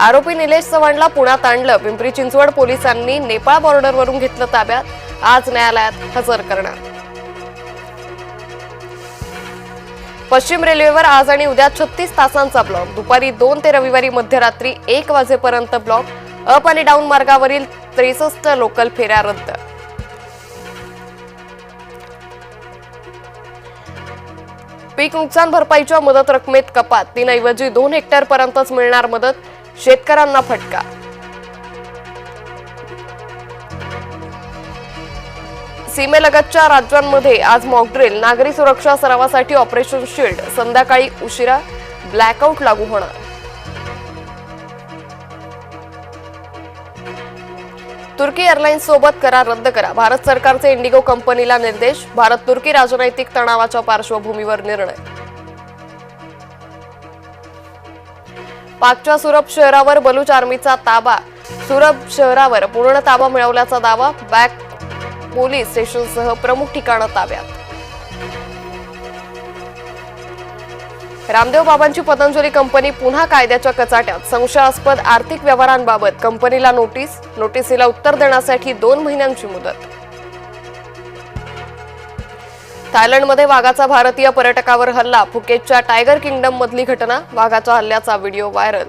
आरोपी निलेश चव्हाणला पुण्यात आणलं. पिंपरी चिंचवड पोलिसांनी नेपाळ बॉर्डरवरून घेतलं ताब्यात. आज न्यायालयात हजर करणार. पश्चिम रेल्वेवर आज आणि उद्या 36 तासांचा ब्लॉक. दुपारी 2 ते रविवारी मध्यरात्री 1 वाजेपर्यंत ब्लॉक. अप आणि डाऊन मार्गावरील 63 लोकल फेऱ्या रद्द. पीक नुकसान भरपाईच्या मदत रकमेत कपात. 3 ऐवजी 2 हेक्टर पर्यंतच मिळणार मदत. शेतकऱ्यांना फटका. सीमेलगतच्या राज्यांमध्ये आज मॉकड्रिल. नागरी सुरक्षा सरावासाठी ऑपरेशन शील्ड. संध्याकाळी उशिरा ब्लॅकआउट लागू होणार. तुर्की एअरलाइन्स सोबत करार रद्द करा. भारत सरकारचे इंडिगो कंपनीला निर्देश. भारत तुर्की राजनैतिक तणावाच्या पार्श्वभूमीवर निर्णय. पाकच्या सुरब शहरावर बलूच आर्मीचा ताबा. सुरब शहरावर पूर्ण ताबा मिळवल्याचा दावा. बॅक पोलीस स्टेशनसह प्रमुख ठिकाणं ताब्यात. रामदेव बाबांची पतंजली कंपनी पुन्हा कायद्याच्या कचाट्यात. संशयास्पद आर्थिक व्यवहारांबाबत कंपनीला नोटीस. नोटीसीला उत्तर देण्यासाठी 2 महिन्यांची मुदत. थायलंडमध्ये वाघाचा भारतीय पर्यटकावर हल्ला. फुकेतच्या टायगर किंगडम मधली घटना. वाघाच्या हल्ल्याचा व्हिडिओ व्हायरल.